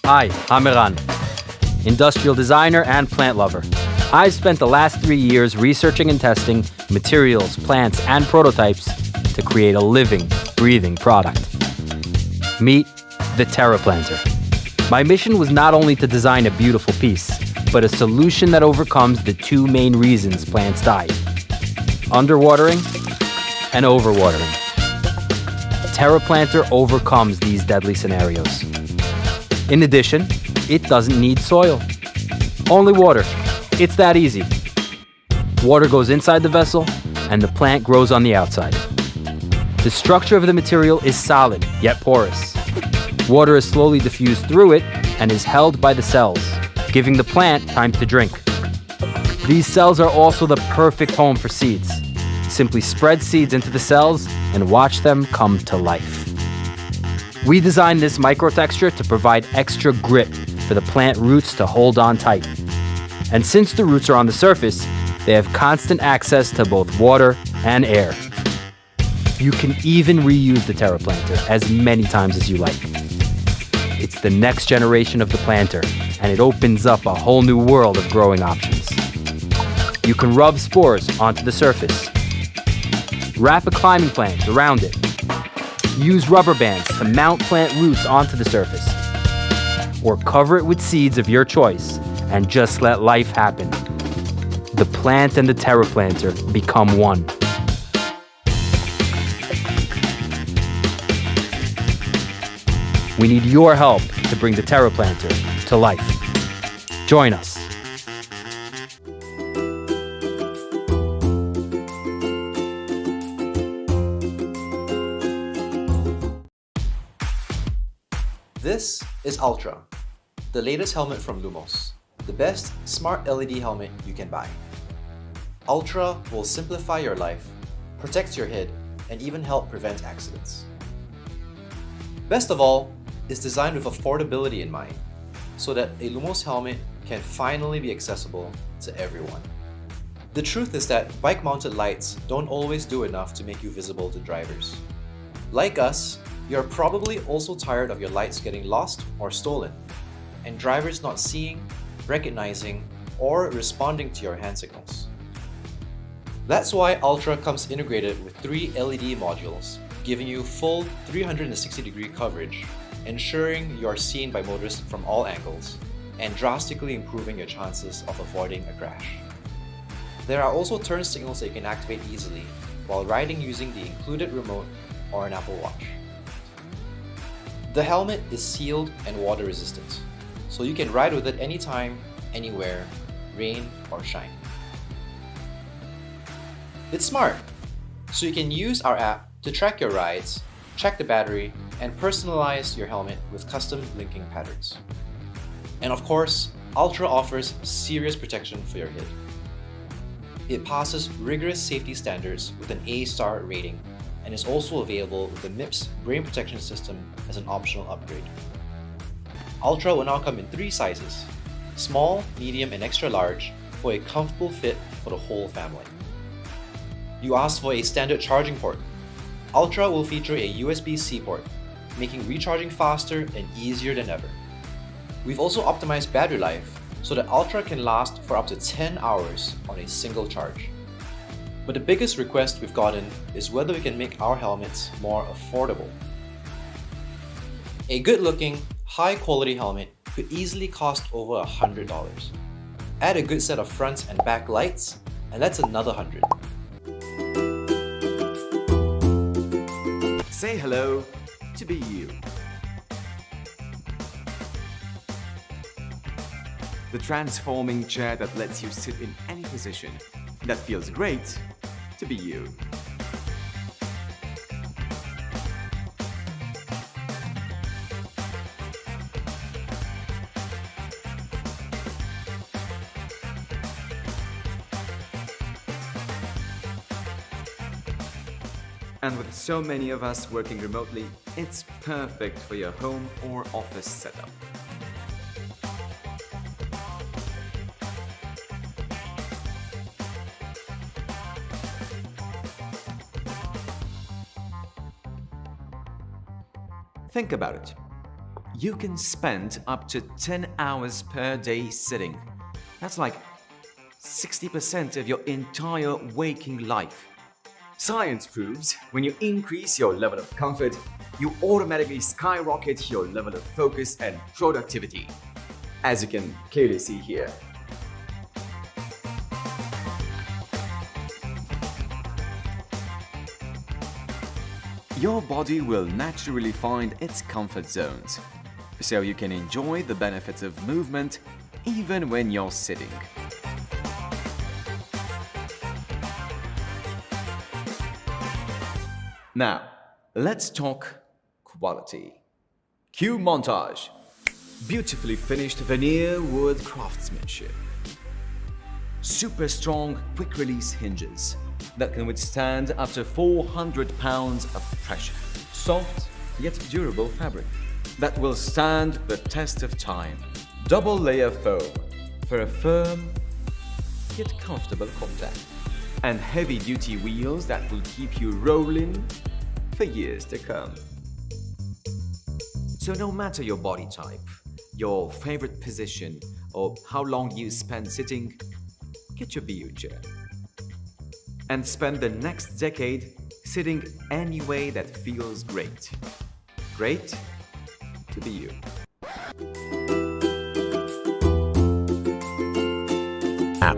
Hi, I'm Iran, industrial designer and plant lover. I've spent the last 3 years researching and testing materials, plants, and prototypes to create a living, breathing product. Meet the TerraPlanter. My mission was not only to design a beautiful piece, but a solution that overcomes the two main reasons plants die: underwatering and overwatering. TerraPlanter overcomes these deadly scenarios. In addition, it doesn't need soil. Only water. It's that easy. Water goes inside the vessel, and the plant grows on the outside. The structure of the material is solid, yet porous. Water is slowly diffused through it and is held by the cells, giving the plant time to drink. These cells are also the perfect home for seeds. Simply spread seeds into the cells and watch them come to life. We designed this microtexture to provide extra grip for the plant roots to hold on tight. And since the roots are on the surface, they have constant access to both water and air. You can even reuse the TerraPlanter as many times as you like. It's the next generation of the planter, and it opens up a whole new world of growing options. You can rub spores onto the surface, wrap a climbing plant around it, use rubber bands to mount plant roots onto the surface, or cover it with seeds of your choice and just let life happen. The plant and the TerraPlanter become one. We need your help to bring the TerraPlanter to life. Join us. This is Ultra, the latest helmet from Lumos, the best smart LED helmet you can buy. Ultra will simplify your life, protect your head, and even help prevent accidents. Best of all, it's designed with affordability in mind, so that a Lumos helmet can finally be accessible to everyone. The truth is that bike-mounted lights don't always do enough to make you visible to drivers. Like us, you're probably also tired of your lights getting lost or stolen, and drivers not seeing, recognizing, or responding to your hand signals. That's why Ultra comes integrated with 3 LED modules, giving you full 360-degree coverage, ensuring you are seen by motorists from all angles, and drastically improving your chances of avoiding a crash. There are also turn signals that you can activate easily while riding using the included remote or an Apple Watch. The helmet is sealed and water resistant, so you can ride with it anytime, anywhere, rain or shine. It's smart, so you can use our app to track your rides, check the battery, and personalize your helmet with custom linking patterns. And of course, Ultra offers serious protection for your head. It passes rigorous safety standards with an A-star rating and is also available with the MIPS brain protection system as an optional upgrade. Ultra will now come in 3 sizes: small, medium, and extra large, for a comfortable fit for the whole family. You asked for a standard charging port. Ultra will feature a USB-C port, making recharging faster and easier than ever. We've also optimized battery life so that Ultra can last for up to 10 hours on a single charge. But the biggest request we've gotten is whether we can make our helmets more affordable. A good-looking, high-quality helmet could easily cost over $100. Add a good set of front and back lights, and that's another $100. Say hello to be you. The transforming chair that lets you sit in any position. That feels great to be you. And with so many of us working remotely, it's perfect for your home or office setup. Think about it. you can spend up to 10 hours per day sitting. That's like 60% of your entire waking life. Science proves when you increase your level of comfort, you automatically skyrocket your level of focus and productivity, as you can clearly see here. Your body will naturally find its comfort zones, so you can enjoy the benefits of movement even when you're sitting. Now, let's talk quality. Cue montage. Beautifully finished veneer wood craftsmanship. Super strong quick-release hinges that can withstand up to 400 pounds of pressure. Soft yet durable fabric that will stand the test of time. Double layer foam for a firm yet comfortable contact. And heavy-duty wheels that will keep you rolling for years to come. So no matter your body type, your favorite position, or how long you spend sitting, get your BU chair. And spend the next decade sitting any way that feels great. Great to be you.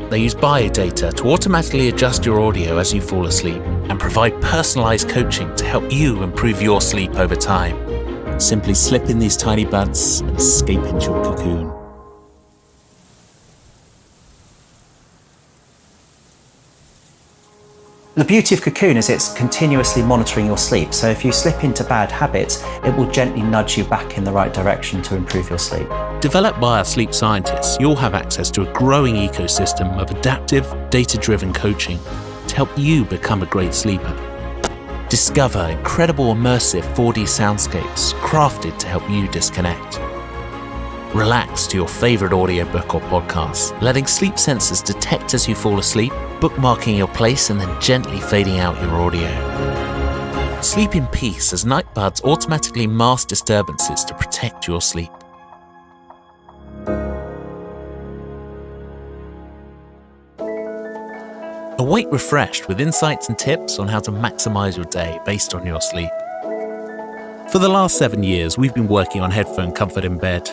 They use biodata to automatically adjust your audio as you fall asleep and provide personalized coaching to help you improve your sleep over time. Simply slip in these tiny buds and escape into your cocoon. The beauty of Cocoon is it's continuously monitoring your sleep. So if you slip into bad habits, it will gently nudge you back in the right direction to improve your sleep. Developed by our sleep scientists, you'll have access to a growing ecosystem of adaptive, data-driven coaching to help you become a great sleeper. Discover incredible immersive 4D soundscapes crafted to help you disconnect. Relax to your favorite audiobook or podcast, letting sleep sensors detect as you fall asleep, bookmarking your place and then gently fading out your audio. Sleep in peace as night buds automatically mask disturbances to protect your sleep. Awake refreshed with insights and tips on how to maximize your day based on your sleep. For the last 7 years, we've been working on headphone comfort in bed.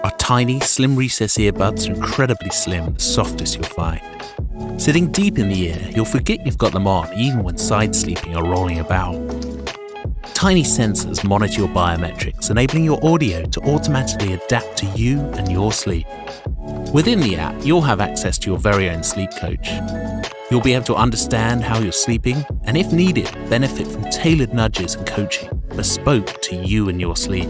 Our tiny, slim recess earbuds are incredibly slim, the softest you'll find. Sitting deep in the ear, you'll forget you've got them on even when side sleeping or rolling about. Tiny sensors monitor your biometrics, enabling your audio to automatically adapt to you and your sleep. Within the app, you'll have access to your very own sleep coach. You'll be able to understand how you're sleeping and, if needed, benefit from tailored nudges and coaching bespoke to you and your sleep.